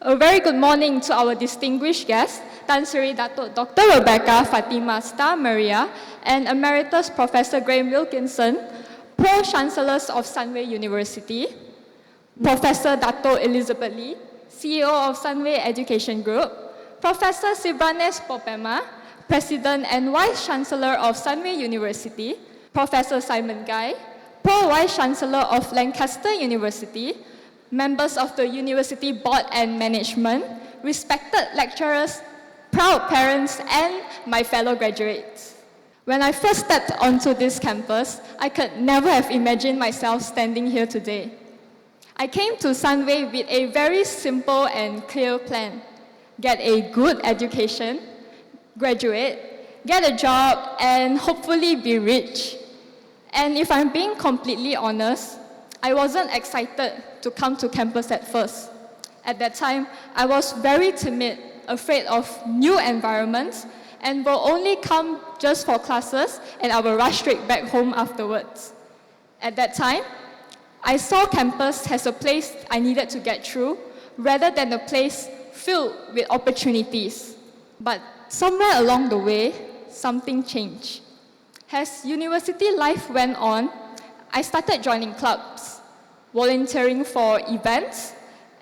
A very good morning to our distinguished guests, Tan Sri Datuk Dr. Rebecca Fatima Star Maria and Emeritus Professor Graham Wilkinson, Pro-Chancellors of Sunway University, Professor Dato Elizabeth Lee, CEO of Sunway Education Group, Professor Sibranes Popema, President and Vice-Chancellor of Sunway University, Professor Simon Guy, Pro-Vice-Chancellor of Lancaster University, members of the University Board and Management, respected lecturers, proud parents, and my fellow graduates. When I first stepped onto this campus, I could never have imagined myself standing here today. I came to Sunway with a very simple and clear plan: get a good education, graduate, get a job, and hopefully be rich. And if I'm being completely honest, I wasn't excited to come to campus at first. At that time, I was very timid, afraid of new environments, and will only come just for classes, and I will rush straight back home afterwards. At that time, I saw campus as a place I needed to get through, rather than a place filled with opportunities. But somewhere along the way, something changed. As university life went on, I started joining clubs, volunteering for events,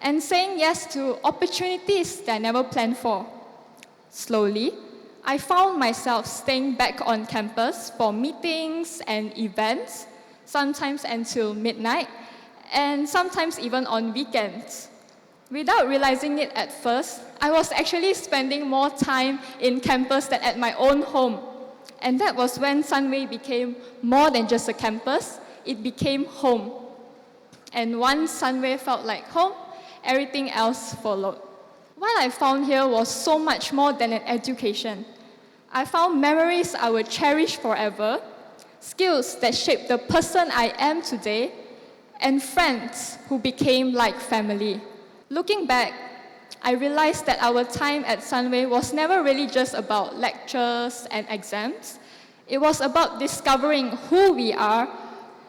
and saying yes to opportunities that I never planned for. Slowly, I found myself staying back on campus for meetings and events, sometimes until midnight, and sometimes even on weekends. Without realizing it at first, I was actually spending more time in campus than at my own home. And that was when Sunway became more than just a campus, it became home. And once Sunway felt like home, everything else followed. What I found here was so much more than an education. I found memories I will cherish forever, skills that shaped the person I am today, and friends who became like family. Looking back, I realized that our time at Sunway was never really just about lectures and exams. It was about discovering who we are,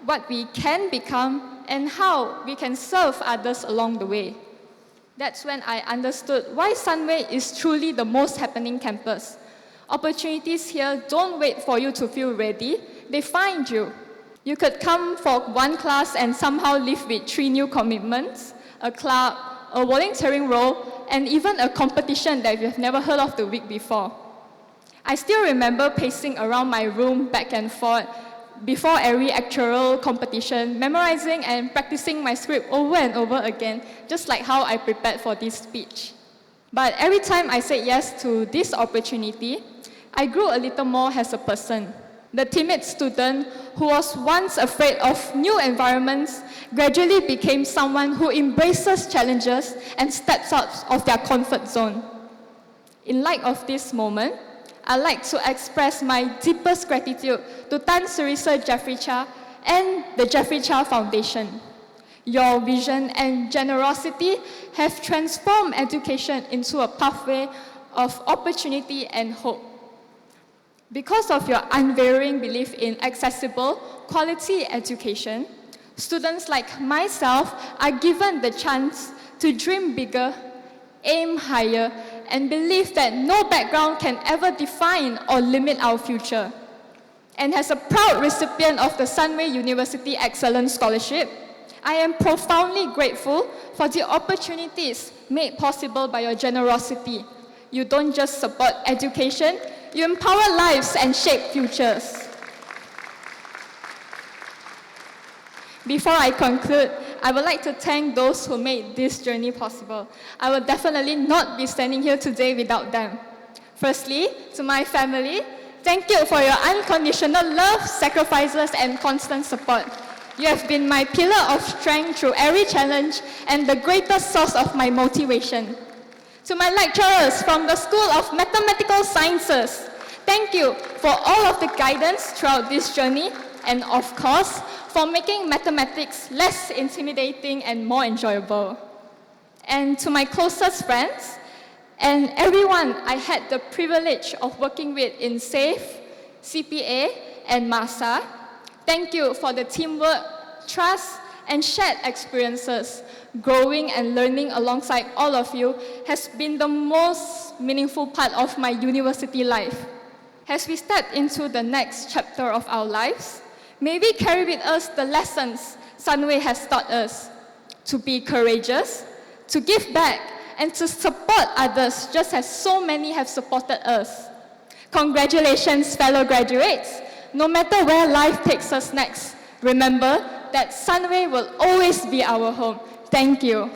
what we can become, and how we can serve others along the way. That's when I understood why Sunway is truly the most happening campus. Opportunities here don't wait for you to feel ready, they find you. You could come for one class and somehow leave with 3 new commitments, a club, a volunteering role, and even a competition that you've never heard of the week before. I still remember pacing around my room back and forth before every actual competition, memorizing and practicing my script over and over again, just like how I prepared for this speech. But every time I said yes to this opportunity, I grew a little more as a person. The timid student who was once afraid of new environments gradually became someone who embraces challenges and steps out of their comfort zone. In light of this moment, I'd like to express my deepest gratitude to Tan Sri Sir Jeffrey Cha and the Jeffrey Cha Foundation. Your vision and generosity have transformed education into a pathway of opportunity and hope. Because of your unwavering belief in accessible, quality education, students like myself are given the chance to dream bigger, aim higher, and believe that no background can ever define or limit our future. And as a proud recipient of the Sunway University Excellence Scholarship, I am profoundly grateful for the opportunities made possible by your generosity. You don't just support education, you empower lives and shape futures. Before I conclude, I would like to thank those who made this journey possible. I will definitely not be standing here today without them. Firstly, to my family, thank you for your unconditional love, sacrifices, and constant support. You have been my pillar of strength through every challenge and the greatest source of my motivation. To my lecturers from the School of Mathematical Sciences, thank you for all of the guidance throughout this journey, and of course, for making mathematics less intimidating and more enjoyable. And to my closest friends, and everyone I had the privilege of working with in SAFE, CPA, and MASA, thank you for the teamwork, trust, and shared experiences, growing and learning alongside all of you has been the most meaningful part of my university life. As we step into the next chapter of our lives, may we carry with us the lessons Sunway has taught us to be courageous, to give back, and to support others just as so many have supported us. Congratulations, fellow graduates. No matter where life takes us next, remember that Sunway will always be our home. Thank you.